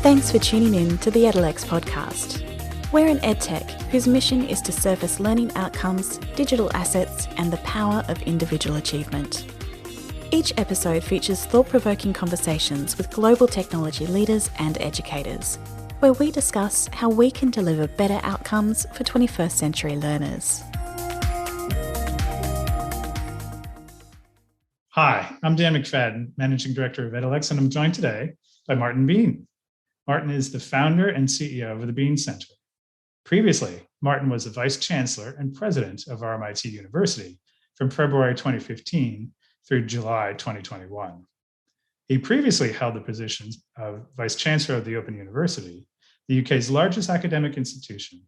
Thanks for tuning in to the EdLex podcast. We're an edtech whose mission is to surface learning outcomes, digital assets, and the power of individual achievement. Each episode features thought-provoking conversations with global technology leaders and educators, where we discuss how we can deliver better outcomes for 21st century learners. Hi, I'm Dan McFadyen, Managing Director of EdLex, and I'm joined today by Martin Bean. Martin is the founder and CEO of the Bean Center. Previously, Martin was the Vice Chancellor and President of RMIT University from February 2015 through July 2021. He previously held the positions of Vice Chancellor of the Open University, the UK's largest academic institution,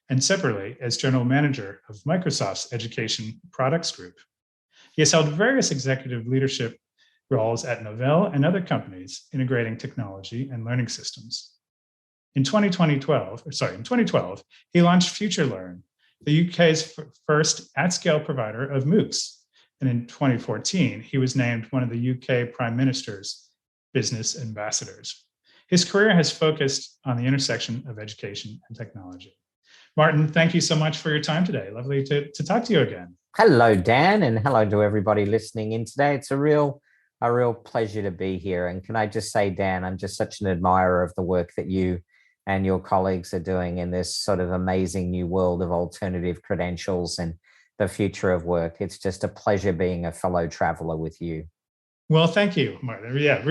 and separately as General Manager of Microsoft's Education Products Group. He has held various executive leadership roles at Novell and other companies integrating technology and learning systems. In 2012, he launched FutureLearn, the UK's first at-scale provider of MOOCs. And in 2014, he was named one of the UK Prime Minister's business ambassadors. His career has focused on the intersection of education and technology. Martin, thank you so much for your time today. Lovely to talk to you again. Hello, Dan, and hello to everybody listening in today. It's a real pleasure to be here. And can I just say, Dan, I'm just such an admirer of the work that you and your colleagues are doing in this sort of amazing new world of alternative credentials and the future of work. It's just a pleasure being a fellow traveler with you. Well, thank you, Martin. Yeah,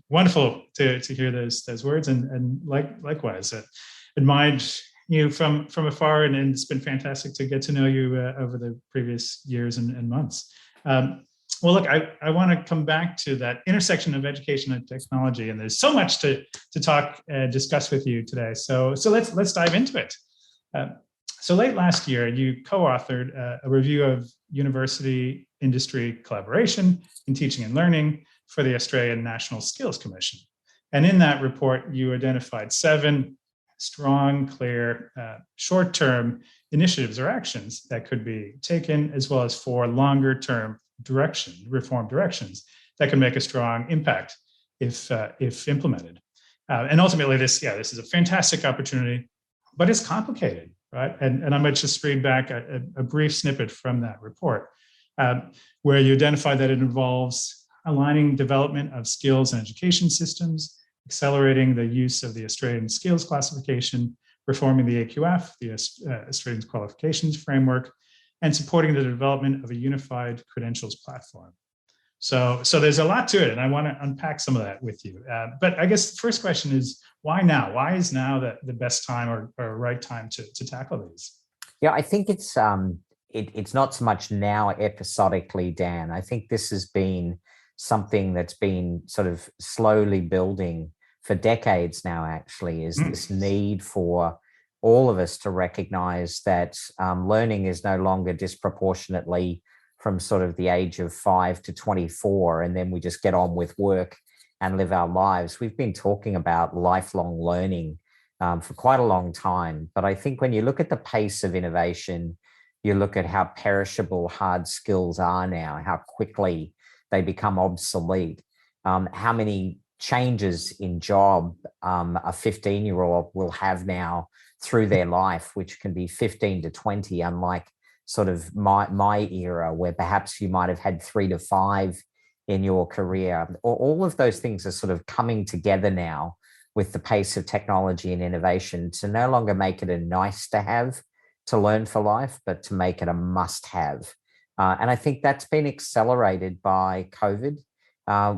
wonderful to hear those words, and likewise, admired you from afar, and it's been fantastic to get to know you over the previous years and months. Well, look, I want to come back to that intersection of education and technology, and there's so much to talk and discuss with you today. So let's dive into it. So late last year, you co-authored a review of university industry collaboration in teaching and learning for the Australian National Skills Commission. And in that report, you identified 7 strong, clear, short-term initiatives or actions that could be taken, as well as 4 longer-term reform directions that can make a strong impact if implemented. And ultimately, this is a fantastic opportunity, but it's complicated, right? And I might just read back a brief snippet from that report, where you identify that it involves aligning development of skills and education systems, accelerating the use of the Australian Skills Classification, reforming the AQF, the Australian Qualifications Framework, and supporting the development of a unified credentials platform. So there's a lot to it, and I want to unpack some of that with you. But I guess the first question is, why now? Why is now the best time or right time to tackle these? Yeah, I think it's not so much now episodically, Dan. I think this has been something that's been sort of slowly building for decades now, actually, is this need for all of us to recognize that learning is no longer disproportionately from sort of the age of 5 to 24, and then we just get on with work and live our lives. We've been talking about lifelong learning for quite a long time. But I think when you look at the pace of innovation, you look at how perishable hard skills are now, how quickly they become obsolete, how many changes in job a 15-year-old will have now through their life, which can be 15 to 20, unlike sort of my era, where perhaps you might have had 3 to 5 in your career. All of those things are sort of coming together now with the pace of technology and innovation to no longer make it a nice to have to learn for life, but to make it a must have. And I think that's been accelerated by COVID,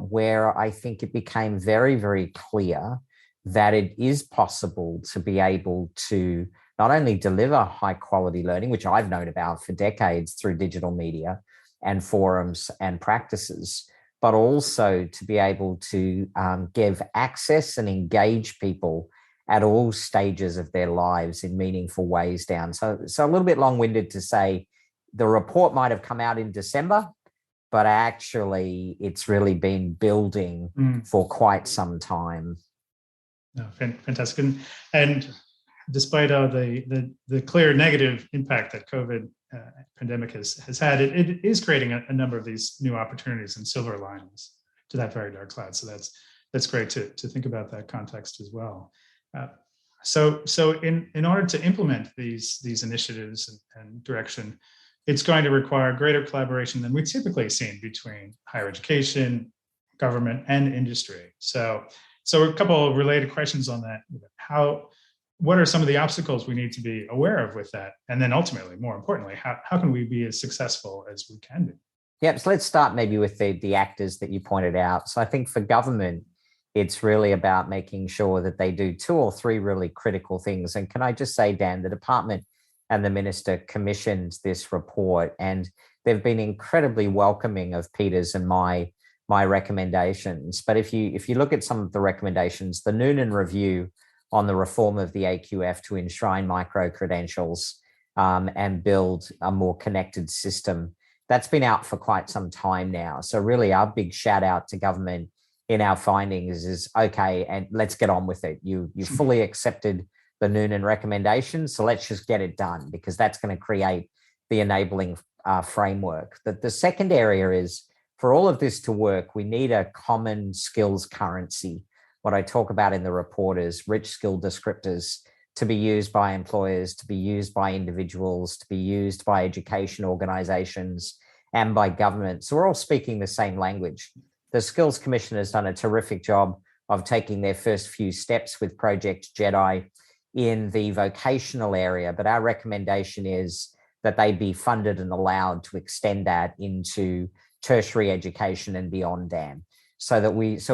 where I think it became very, very clear that it is possible to be able to not only deliver high quality learning, which I've known about for decades through digital media and forums and practices, but also to be able to give access and engage people at all stages of their lives in meaningful ways, down. So a little bit long-winded to say the report might have come out in December, but actually it's really been building for quite some time. No, fantastic. And despite the clear negative impact that COVID pandemic has had, it is creating a number of these new opportunities and silver linings to that very dark cloud. So that's great to think about that context as well. So in order to implement these initiatives and direction, it's going to require greater collaboration than we've typically seen between higher education, government, and industry. So a couple of related questions on that. What are some of the obstacles we need to be aware of with that? And then ultimately, more importantly, how can we be as successful as we can be? Yep. So let's start maybe with the actors that you pointed out. So I think for government, it's really about making sure that they do 2 or 3 really critical things. And can I just say, Dan, the department and the minister commissioned this report, and they've been incredibly welcoming of Peter's and my recommendations. But if you look at some of the recommendations, the Noonan review on the reform of the AQF to enshrine micro-credentials and build a more connected system, that's been out for quite some time now. So really our big shout out to government in our findings is, okay, and let's get on with it. You fully accepted the Noonan recommendations, so let's just get it done, because that's going to create the enabling framework. The second area is, for all of this to work, we need a common skills currency. What I talk about in the report is rich skill descriptors to be used by employers, to be used by individuals, to be used by education organizations and by government. So we're all speaking the same language. The Skills Commission has done a terrific job of taking their first few steps with Project Jedi in the vocational area, but our recommendation is that they be funded and allowed to extend that into tertiary education and beyond, Dan, so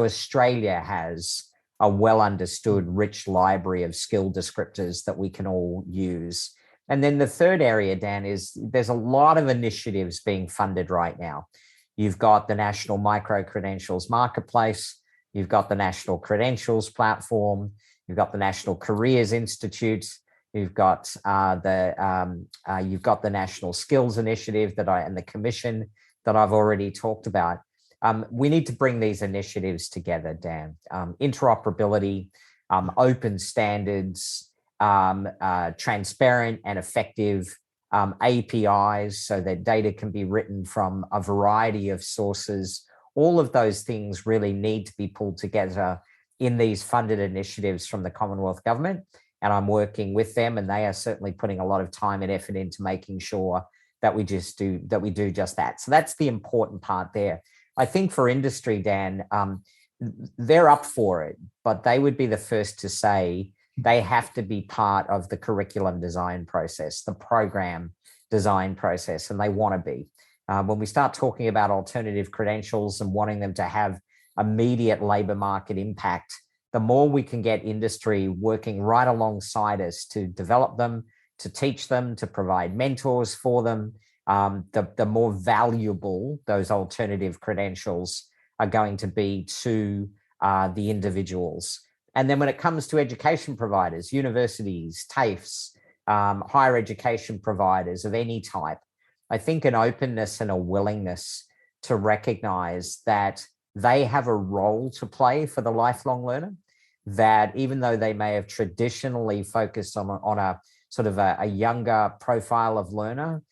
Australia has a well understood rich library of skill descriptors that we can all use. And then the third area, Dan, is there's a lot of initiatives being funded right now. You've got the National Micro-Credentials Marketplace, you've got the National Credentials Platform, you've got the National Careers Institute, you've got the National Skills Initiative and the Commission that I've already talked about. We need to bring these initiatives together, Dan. Interoperability, open standards, transparent and effective APIs so that data can be written from a variety of sources. All of those things really need to be pulled together in these funded initiatives from the Commonwealth Government. And I'm working with them, and they are certainly putting a lot of time and effort into making sure that we do just that. So that's the important part there. I think for industry, Dan, they're up for it, but they would be the first to say they have to be part of the curriculum design process, the program design process, and they want to be. When we start talking about alternative credentials and wanting them to have immediate labour market impact, the more we can get industry working right alongside us to develop them, to teach them, to provide mentors for them, the more valuable those alternative credentials are going to be to the individuals. And then when it comes to education providers, universities, TAFEs, higher education providers of any type, I think an openness and a willingness to recognise that they have a role to play for the lifelong learner, that even though they may have traditionally focused on a sort of a younger profile of learner,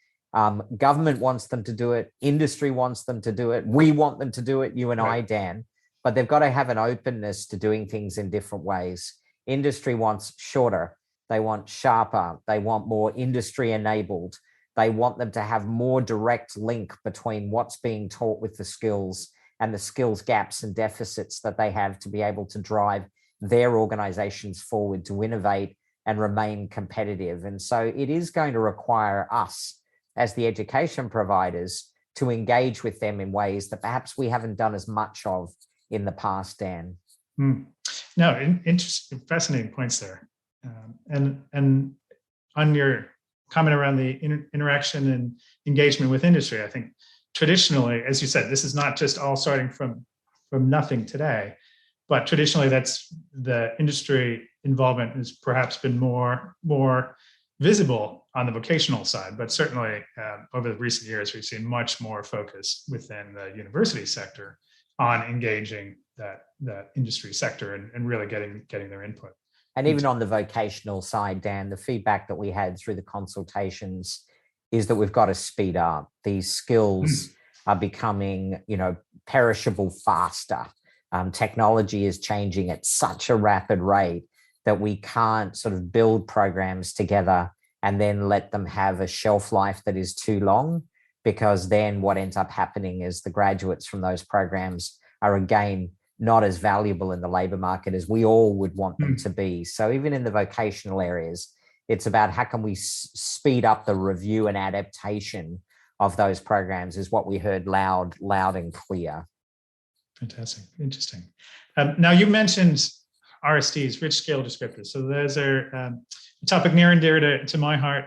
government wants them to do it, industry wants them to do it, we want them to do it, you and right. I, Dan, but they've got to have an openness to doing things in different ways. Industry wants shorter, they want sharper, they want more industry enabled, they want them to have more direct link between what's being taught with the skills and the skills gaps and deficits that they have to be able to drive their organizations forward to innovate and remain competitive. And so it is going to require us as the education providers to engage with them in ways that perhaps we haven't done as much of in the past, Dan. No, interesting, fascinating points there. And on your comment around the interaction and engagement with industry, I think traditionally, as you said, this is not just all starting from nothing today, but traditionally that's the industry involvement has perhaps been more visible on the vocational side, but certainly over the recent years, we've seen much more focus within the university sector on engaging that industry sector and really getting their input. And even on the vocational side, Dan, the feedback that we had through the consultations is that we've got to speed up. These skills are becoming, perishable faster. Technology is changing at such a rapid rate that we can't sort of build programs together and then let them have a shelf life that is too long, because then what ends up happening is the graduates from those programs are again not as valuable in the labor market as we all would want them to be. So even in the vocational areas, it's about how can we speed up the review and adaptation of those programs is what we heard loud and clear. Fantastic. Interesting. Now you mentioned RSDs, rich skill descriptors. So those are a topic near and dear to my heart.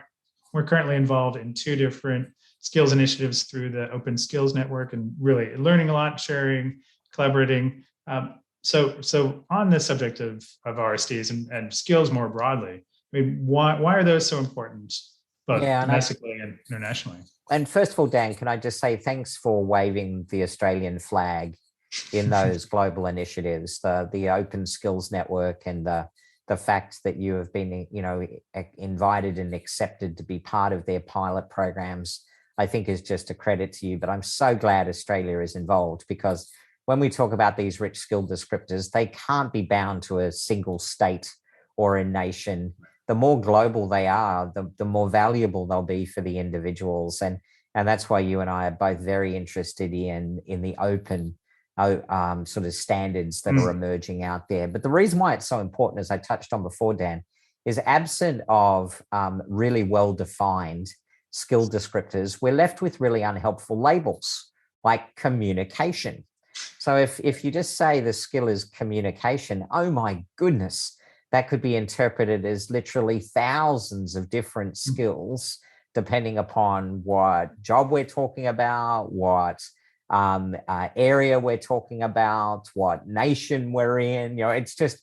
We're currently involved in 2 different skills initiatives through the Open Skills Network, and really learning a lot, sharing, collaborating. So on the subject of RSDs and skills more broadly, I mean, why are those so important, both domestically and internationally? And first of all, Dan, can I just say thanks for waving the Australian flag in those global initiatives, the Open Skills Network, and the fact that you have been, invited and accepted to be part of their pilot programs, I think is just a credit to you. But I'm so glad Australia is involved, because when we talk about these rich skill descriptors, they can't be bound to a single state or a nation. The more global they are, the more valuable they'll be for the individuals. And that's why you and I are both very interested in the open sort of standards that are emerging out there. But the reason why it's so important, as I touched on before, Dan, is absent of really well-defined skill descriptors, we're left with really unhelpful labels like communication. So if you just say the skill is communication, oh my goodness, that could be interpreted as literally thousands of different skills, depending upon what job we're talking about, what area we're talking about, what nation we're in. It's just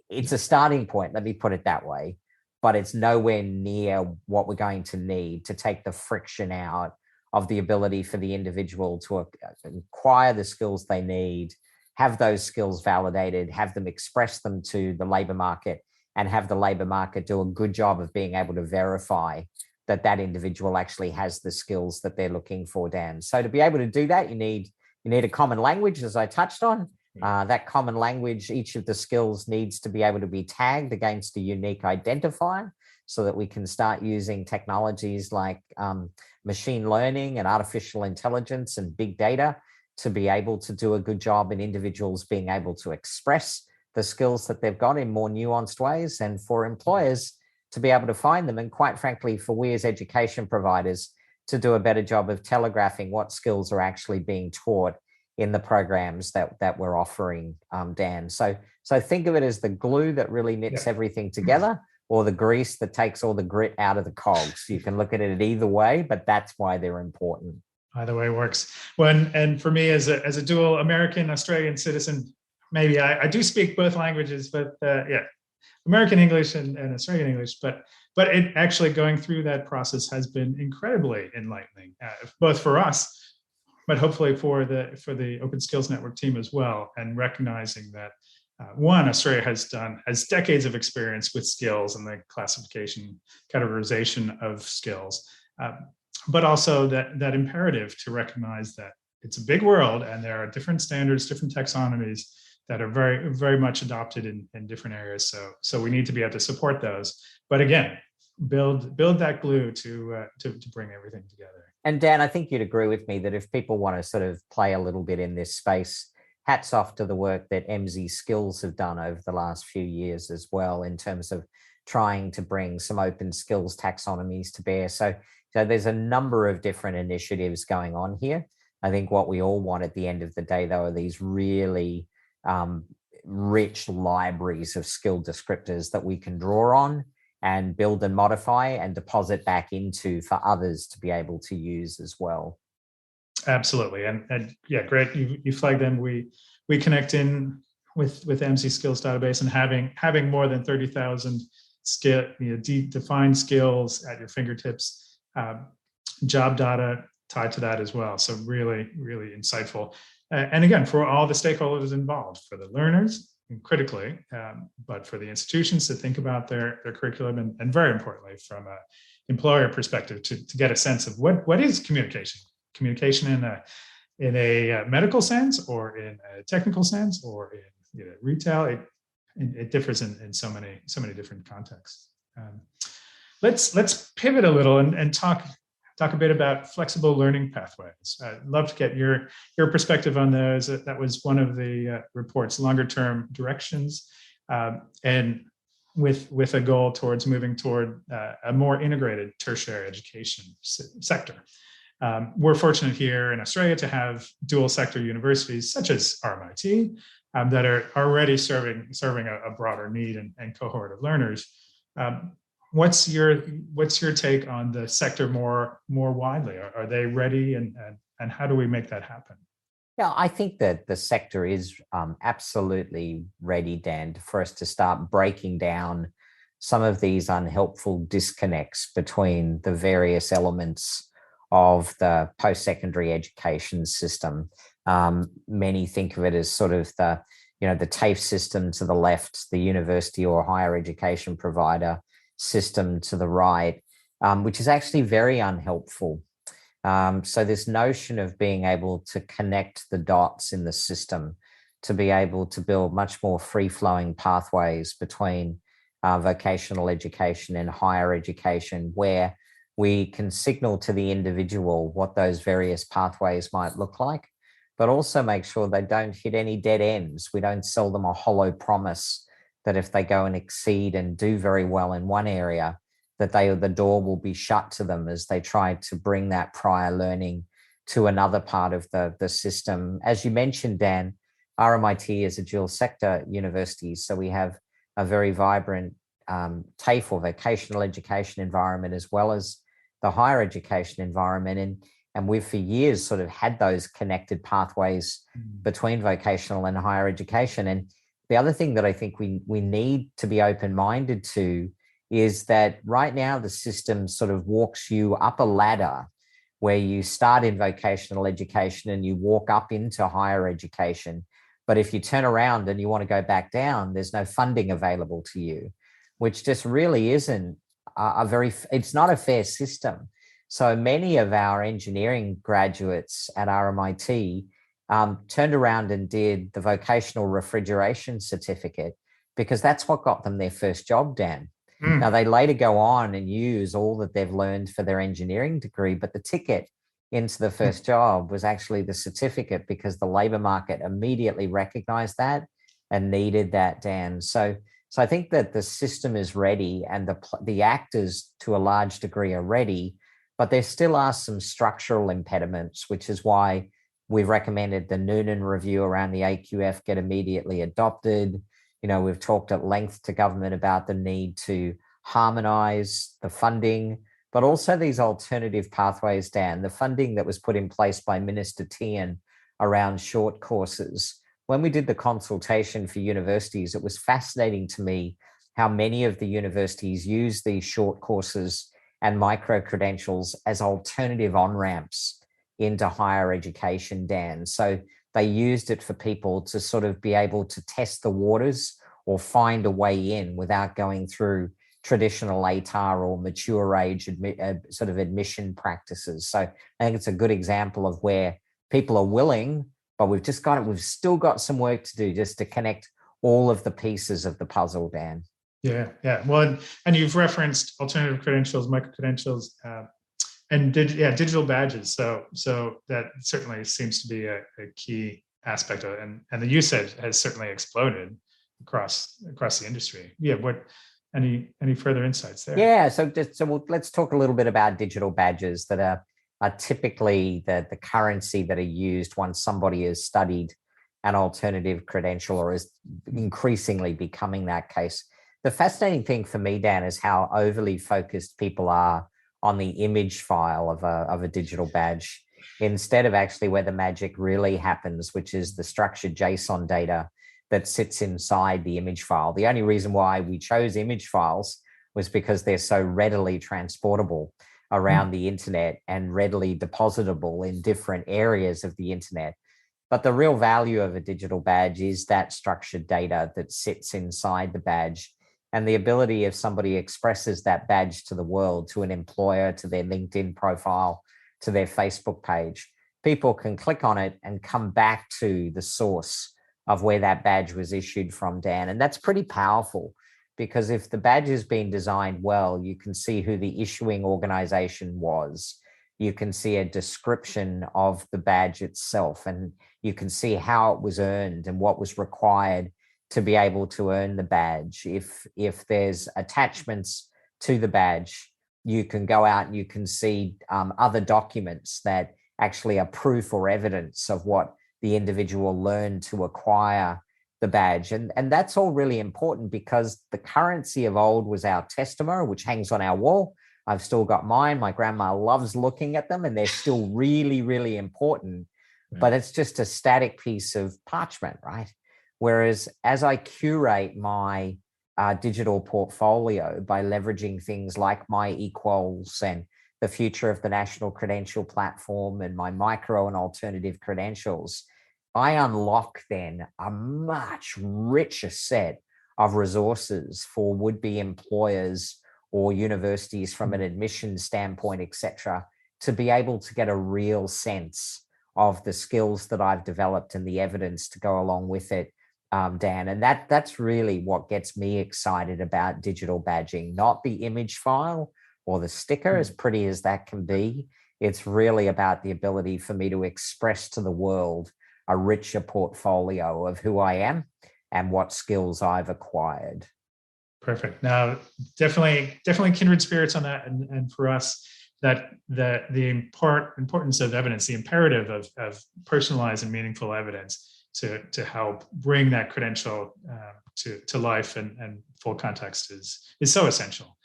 it's a starting point, let me put it that way, but it's nowhere near what we're going to need to take the friction out of the ability for the individual to acquire the skills they need, have those skills validated, have them express them to the labor market, and have the labor market do a good job of being able to verify that individual actually has the skills that they're looking for, Dan. So to be able to do that, you need a common language, as I touched on. That common language, each of the skills needs to be able to be tagged against a unique identifier, so that we can start using technologies like machine learning and artificial intelligence and big data to be able to do a good job in individuals being able to express the skills that they've got in more nuanced ways, and for employers to be able to find them. And quite frankly, for we as education providers to do a better job of telegraphing what skills are actually being taught in the programs that we're offering, Dan. So think of it as the glue that really knits everything together, or the grease that takes all the grit out of the cogs. You can look at it either way, but that's why they're important. Either way works. And for me, as a dual American Australian citizen, maybe I do speak both languages, but American English and Australian English, but it actually going through that process has been incredibly enlightening, both for us, but hopefully for the Open Skills Network team as well, and recognizing that Australia has decades of experience with skills and the classification, categorization of skills, but also that imperative to recognize that it's a big world and there are different standards, different taxonomies that are very, very much adopted in different areas. So we need to be able to support those. But again, build that glue to bring everything together. And Dan, I think you'd agree with me that if people want to sort of play a little bit in this space, hats off to the work that MZ Skills have done over the last few years as well, in terms of trying to bring some open skills taxonomies to bear. So there's a number of different initiatives going on here. I think what we all want at the end of the day, though, are these really rich libraries of skill descriptors that we can draw on and build and modify and deposit back into for others to be able to use as well. Absolutely. And yeah, great. You flagged them. We connect in with MZ Skills database, and having more than 30,000 defined skills at your fingertips, job data tied to that as well. So really, really insightful. And again, for all the stakeholders involved, for the learners, critically, but for the institutions to think about their curriculum, and very importantly, from an employer perspective, to get a sense of what is communication in in a medical sense, or in a technical sense, or in retail. It differs in so many different contexts. Let's pivot a little and talk a bit about flexible learning pathways. I'd love to get your perspective on those. That was one of the report's longer term directions, and with a goal towards moving toward a more integrated tertiary education sector. We're fortunate here in Australia to have dual sector universities such as RMIT that are already serving a broader need and cohort of learners. What's your take on the sector more widely? Are they ready, and how do we make that happen? Yeah, I think that the sector is absolutely ready, Dan, for us to start breaking down some of these unhelpful disconnects between the various elements of the post-secondary education system. Many think of it as sort of the TAFE system to the left, the university or higher education provider system to the right, which is actually very unhelpful. So this notion of being able to connect the dots in the system to be able to build much more free-flowing pathways between vocational education and higher education, where we can signal to the individual what those various pathways might look like, but also make sure they don't hit any dead ends. We don't sell them a hollow promise that if they go and exceed and do very well in one area, that the door will be shut to them as they try to bring that prior learning to another part of the system. As you mentioned, Dan, RMIT is a dual sector university, so we have a very vibrant TAFE or vocational education environment, as well as the higher education environment. And we've for years sort of had those connected pathways between vocational and higher education. And the other thing that I think we need to be open-minded to is that right now the system sort of walks you up a ladder where you start in vocational education and you walk up into higher education. But if you turn around and you want to go back down, there's no funding available to you, which just really isn't it's not a fair system. So many of our engineering graduates at RMIT turned around and did the vocational refrigeration certificate because that's what got them their first job, Dan. Now, they later go on and use all that they've learned for their engineering degree, but the ticket into the first job was actually the certificate because the labor market immediately recognized that and needed that, Dan. So I think that the system is ready and the actors to a large degree are ready, but there still are some structural impediments, which is why we've recommended the Noonan review around the AQF get immediately adopted. We've talked at length to government about the need to harmonize the funding, but also these alternative pathways, Dan. The funding that was put in place by Minister Tian around short courses. When we did the consultation for universities, it was fascinating to me how many of the universities use these short courses and micro-credentials as alternative on-ramps into higher education, Dan. So they used it for people to sort of be able to test the waters or find a way in without going through traditional ATAR or mature age sort of admission practices. So I think it's a good example of where people are willing, but we've still got some work to do just to connect all of the pieces of the puzzle, Dan. Yeah. Well, and you've referenced alternative credentials, micro-credentials, and digital badges. So that certainly seems to be a key aspect of it. And the usage has certainly exploded across the industry. Yeah. Any further insights there? Yeah. So let's talk a little bit about digital badges that are typically the currency that are used once somebody has studied an alternative credential or is increasingly becoming that case. The fascinating thing for me, Dan, is how overly focused people are on the image file of a digital badge instead of actually where the magic really happens, which is the structured JSON data that sits inside the image file. The only reason why we chose image files was because they're so readily transportable around the internet and readily depositable in different areas of the internet. But the real value of a digital badge is that structured data that sits inside the badge. And the ability if somebody expresses that badge to the world, to an employer, to their LinkedIn profile, to their Facebook page, people can click on it and come back to the source of where that badge was issued from, Dan. And that's pretty powerful, because if the badge has been designed well, you can see who the issuing organization was. You can see a description of the badge itself, and you can see how it was earned and what was required to be able to earn the badge. If there's attachments to the badge, you can go out and you can see other documents that actually are proof or evidence of what the individual learned to acquire the badge. And that's all really important, because the currency of old was our testamo, which hangs on our wall. I've still got mine. My grandma loves looking at them, and they're still really, really important. Yeah. But it's just a static piece of parchment, right? Whereas as I curate my digital portfolio by leveraging things like my equals and the future of the National Credential Platform and my micro and alternative credentials, I unlock then a much richer set of resources for would-be employers or universities from an admissions standpoint, etc., to be able to get a real sense of the skills that I've developed and the evidence to go along with it, Dan. And that's really what gets me excited about digital badging, not the image file or the sticker, as pretty as that can be. It's really about the ability for me to express to the world a richer portfolio of who I am and what skills I've acquired. Perfect. Now, definitely kindred spirits on that. And for us, that the importance of evidence, the imperative of personalized and meaningful evidence to help bring that credential to life and full context is so essential.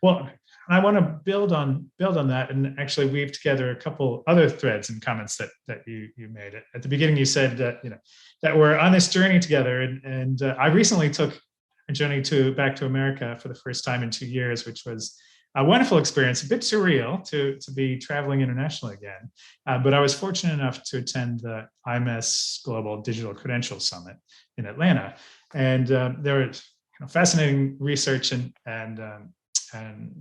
Well, I want to build on that and actually weave together a couple other threads and comments that you made. At the beginning, you said that that we're on this journey together, and I recently took a journey back to America for the first time in 2 years, which was a wonderful experience, a bit surreal to be traveling internationally again. But I was fortunate enough to attend the IMS Global Digital Credential Summit in Atlanta, and there was fascinating research and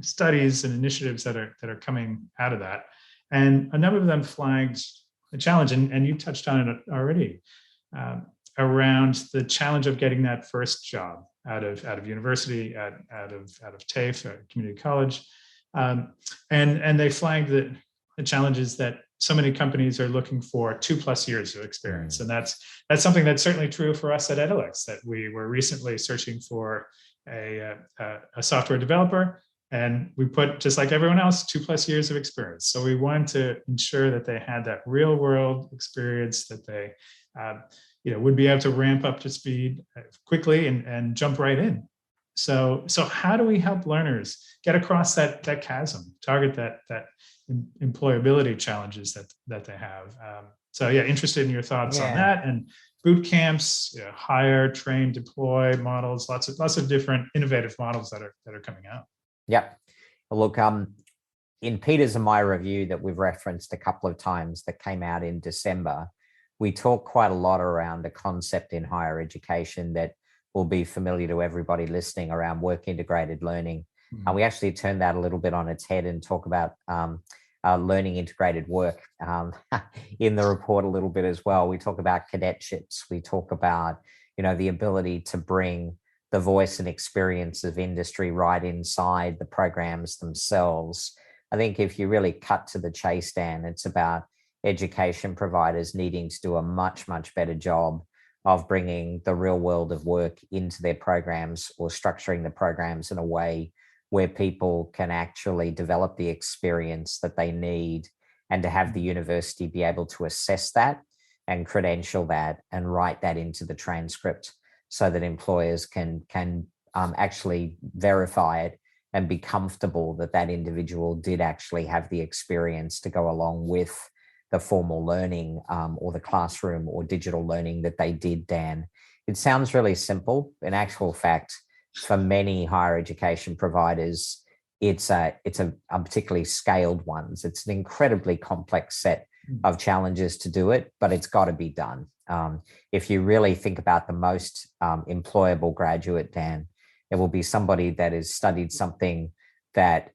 studies and initiatives that are coming out of that, and a number of them flagged a challenge, and you touched on it already, around the challenge of getting that first job out of university, out of TAFE, or community college, and they flagged the challenges that so many companies are looking for 2+ years of experience, and that's something that's certainly true for us at Edelex. That we were recently searching for a software developer, and we put, just like everyone else, 2+ years of experience. So we wanted to ensure that they had that real world experience, that they would be able to ramp up to speed quickly and jump right in. So how do we help learners get across that chasm, target that employability challenges that they have? So interested in your thoughts on that, and boot camps, hire, train, deploy models, lots of different innovative models that are coming out. Yep. Well, look, in Peter's and my review that we've referenced a couple of times that came out in December, we talk quite a lot around a concept in higher education that will be familiar to everybody listening around work integrated learning. And we actually turn that a little bit on its head and talk about learning integrated work in the report a little bit as well. We talk about cadetships. We talk about, the ability to bring the voice and experience of industry right inside the programs themselves. I think if you really cut to the chase, Dan, it's about education providers needing to do a much, much better job of bringing the real world of work into their programs, or structuring the programs in a way where people can actually develop the experience that they need, and to have the university be able to assess that and credential that and write that into the transcript, so that employers can actually verify it and be comfortable that that individual did actually have the experience to go along with the formal learning or the classroom or digital learning that they did, Dan. It sounds really simple. In actual fact, for many higher education providers, it's a particularly scaled ones. It's an incredibly complex set of challenges to do it, but it's got to be done. If you really think about the most employable graduate, Dan, it will be somebody that has studied something that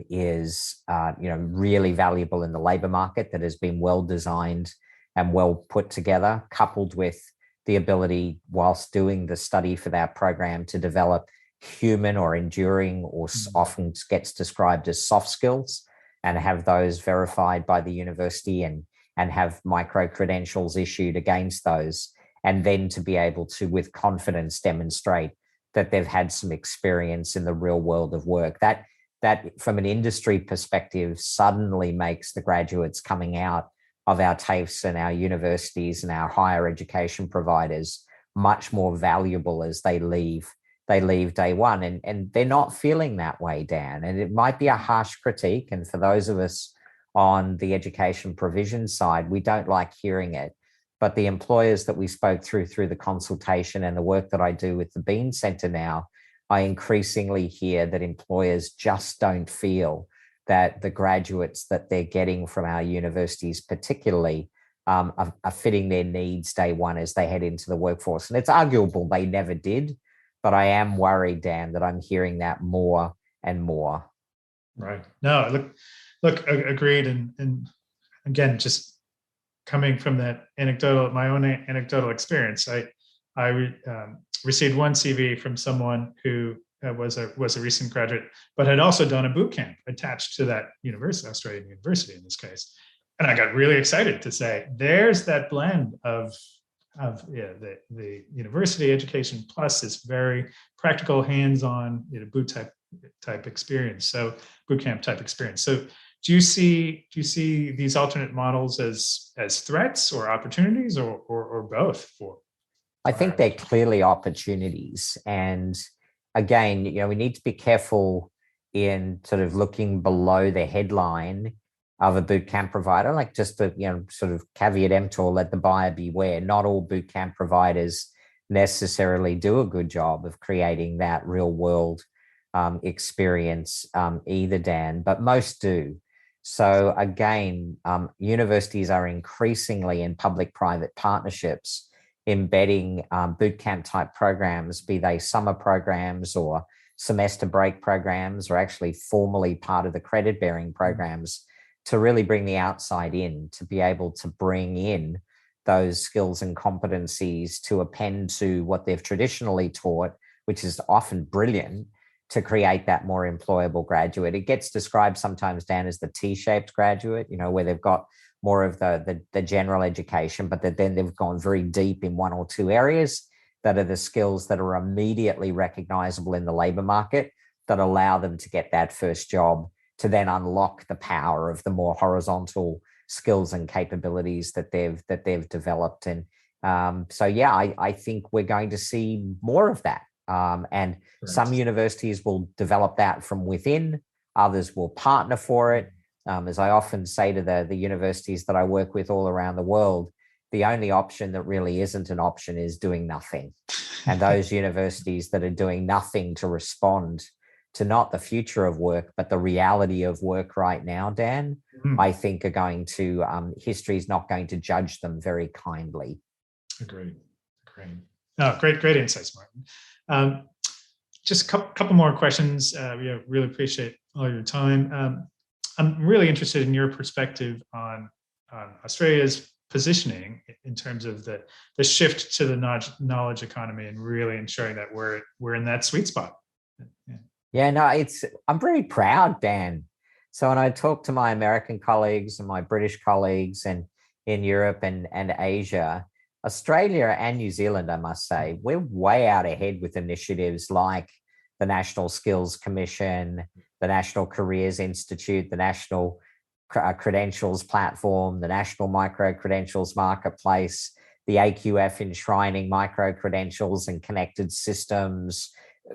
is really valuable in the labor market, that has been well designed and well put together, coupled with the ability, whilst doing the study for that program, to develop human or enduring, or often gets described as soft skills, and have those verified by the university, and have micro credentials issued against those, and then to be able to, with confidence, demonstrate that they've had some experience in the real world of work. That from an industry perspective suddenly makes the graduates coming out of our TAFEs and our universities and our higher education providers much more valuable as they leave day one. And they're not feeling that way, Dan. And it might be a harsh critique. And for those of us on the education provision side, we don't like hearing it. But the employers that we spoke through the consultation and the work that I do with the Bean Centre now, I increasingly hear that employers just don't feel that the graduates that they're getting from our universities particularly are fitting their needs day one as they head into the workforce. And it's arguable they never did, but I am worried, Dan, that I'm hearing that more and more. Right. No, look, agreed. And again, just coming from that my own anecdotal experience, I received one CV from someone who was a recent graduate, but had also done a boot camp attached to that university, Australian university in this case. And I got really excited to say, there's that blend of the university education plus this very practical, hands-on, boot type experience. So boot camp type experience. So do you see these alternate models as threats or opportunities, or both for? I think they're clearly opportunities. And again, we need to be careful in sort of looking below the headline of a boot camp provider, like just to, sort of caveat emptor, let the buyer beware. Not all boot camp providers necessarily do a good job of creating that real world experience either, Dan, but most do. So again, universities are increasingly in public-private partnerships embedding bootcamp type programs, be they summer programs or semester break programs, or actually formally part of the credit bearing programs, to really bring the outside in, to be able to bring in those skills and competencies to append to what they've traditionally taught, which is often brilliant, to create that more employable graduate. It gets described sometimes, Dan, as the T-shaped graduate, where they've got more of the general education, but then they've gone very deep in one or two areas that are the skills that are immediately recognizable in the labor market, that allow them to get that first job, to then unlock the power of the more horizontal skills and capabilities that they've developed. And I think we're going to see more of that. And some universities will develop that from within, others will partner for it. As I often say to the universities that I work with all around the world, the only option that really isn't an option is doing nothing. And those universities that are doing nothing to respond to not the future of work, but the reality of work right now, Dan, I think are going to, history is not going to judge them very kindly. Agreed. No, great insights, Martin. Just a couple more questions. We really appreciate all your time. I'm really interested in your perspective on Australia's positioning in terms of the shift to the knowledge economy, and really ensuring that we're in that sweet spot. I'm very proud, Dan. So when I talk to my American colleagues and my British colleagues and in Europe and Asia, Australia and New Zealand, I must say, we're way out ahead with initiatives like the National Skills Commission, the National Careers Institute, the National Credentials Platform, the National Micro-Credentials Marketplace, the AQF enshrining micro-credentials and connected systems.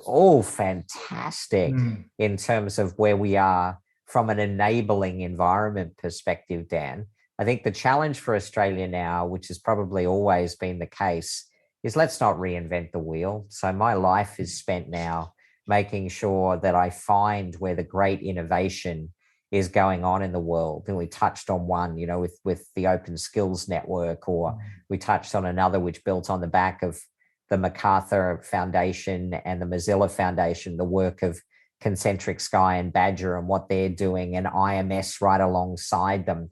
All fantastic in terms of where we are from an enabling environment perspective, Dan. I think the challenge for Australia now, which has probably always been the case, is let's not reinvent the wheel. So my life is spent now making sure that I find where the great innovation is going on in the world. And we touched on one, with the Open Skills Network, or we touched on another which built on the back of the MacArthur Foundation and the Mozilla Foundation, the work of Concentric Sky and Badger and what they're doing, and IMS right alongside them.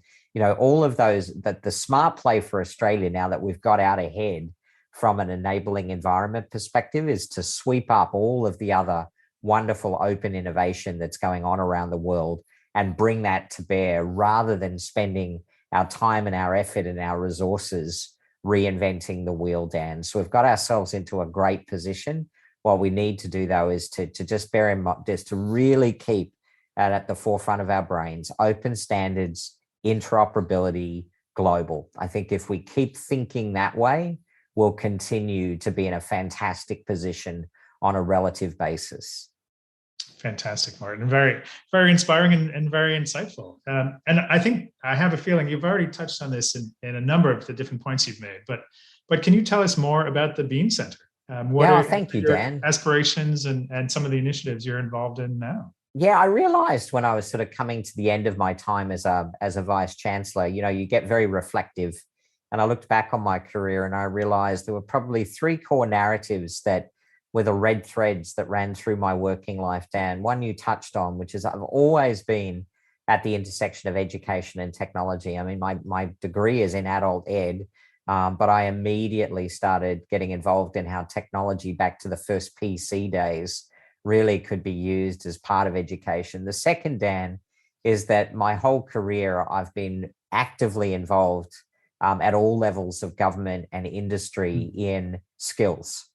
All of those, that the smart play for Australia, now that we've got out ahead from an enabling environment perspective, is to sweep up all of the other wonderful open innovation that's going on around the world and bring that to bear, rather than spending our time and our effort and our resources reinventing the wheel, Dan. So we've got ourselves into a great position. What we need to do, though, is to just bear in mind, just to really keep at the forefront of our brains, open standards, interoperability, global. I think if we keep thinking that way, we'll continue to be in a fantastic position on a relative basis. Fantastic, Martin. Very, very inspiring and very insightful. And I think I have a feeling you've already touched on this in a number of the different points you've made. But can you tell us more about the Bean Center? What are thank you, your Dan. aspirations and some of the initiatives you're involved in now? Yeah, I realized when I was sort of coming to the end of my time as a vice chancellor, you get very reflective. And I looked back on my career and I realized there were probably three core narratives that were the red threads that ran through my working life, Dan. One you touched on, which is I've always been at the intersection of education and technology. I mean, my degree is in adult ed, but I immediately started getting involved in how technology back to the first PC days really could be used as part of education. The second, Dan, is that my whole career I've been actively involved at all levels of government and industry in skills.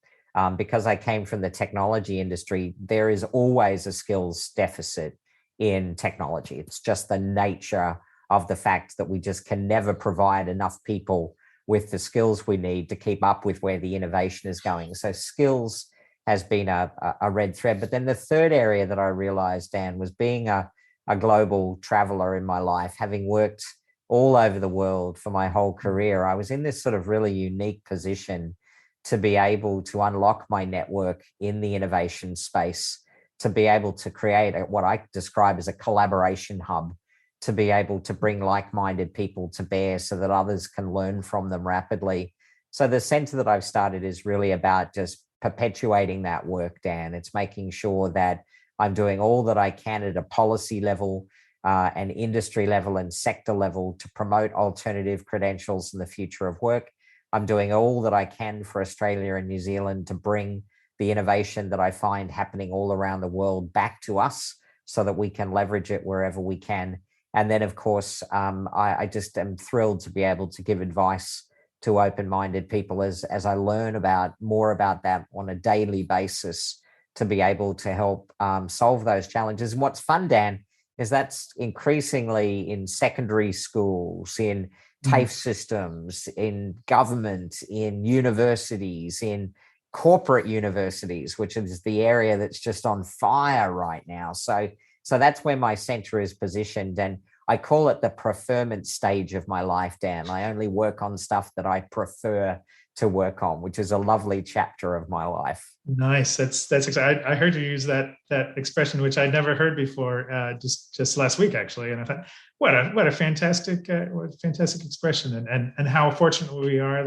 Because I came from the technology industry, there is always a skills deficit in technology. It's just the nature of the fact that we just can never provide enough people with the skills we need to keep up with where the innovation is going. So skills has been a red thread. But then the third area that I realized, Dan, was being a global traveler in my life, having worked all over the world for my whole career. I was in this sort of really unique position to be able to unlock my network in the innovation space, to be able to create what I describe as a collaboration hub, to be able to bring like-minded people to bear so that others can learn from them rapidly. So the center that I've started is really about just perpetuating that work, Dan. It's making sure that I'm doing all that I can at a policy level and industry level and sector level to promote alternative credentials in the future of work. I'm doing all that I can for Australia and New Zealand to bring the innovation that I find happening all around the world back to us so that we can leverage it wherever we can. And then, of course, I just am thrilled to be able to give advice to open-minded people as I learn more about that on a daily basis to be able to help solve those challenges. And what's fun, Dan, is that's increasingly in secondary schools, in TAFE systems, in government, in universities, in corporate universities, which is the area that's just on fire right now. So that's where my center is positioned. And I call it the preferment stage of my life, Dan. I only work on stuff that I prefer to work on, which is a lovely chapter of my life. Nice. That's exciting. I heard you use that expression, which I'd never heard before, just last week, actually. And I thought, what a fantastic expression, and how fortunate we are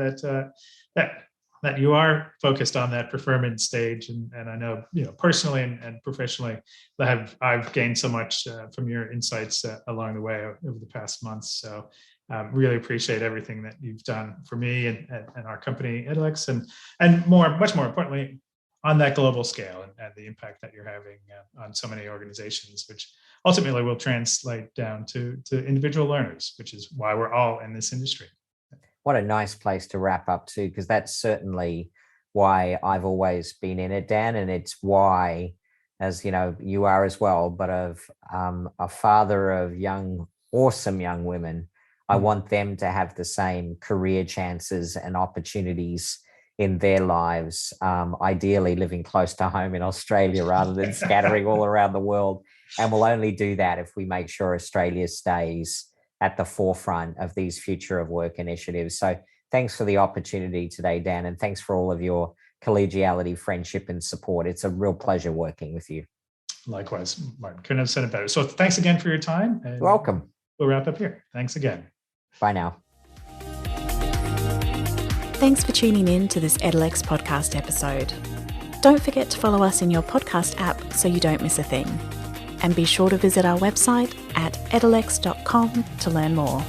that you are focused on that preferment stage. And I know, personally and professionally, I've gained so much from your insights along the way over the past months. So really appreciate everything that you've done for me and our company, Edlex, and much more importantly, on that global scale and the impact that you're having on so many organizations, which ultimately will translate down to individual learners, which is why we're all in this industry. What a nice place to wrap up too, because that's certainly why I've always been in it, Dan, and it's why, as you know, you are as well, but of a father of awesome young women, I want them to have the same career chances and opportunities in their lives, ideally living close to home in Australia rather than scattering all around the world. And we'll only do that if we make sure Australia stays at the forefront of these future of work initiatives. So thanks for the opportunity today, Dan, and thanks for all of your collegiality, friendship, and support. It's a real pleasure working with you. Likewise, Martin. Couldn't have said it better. So thanks again for your time. You're welcome. We'll wrap up here. Thanks again. Bye now. Thanks for tuning in to this Edlex podcast episode. Don't forget to follow us in your podcast app so you don't miss a thing. And be sure to visit our website at edelex.com to learn more.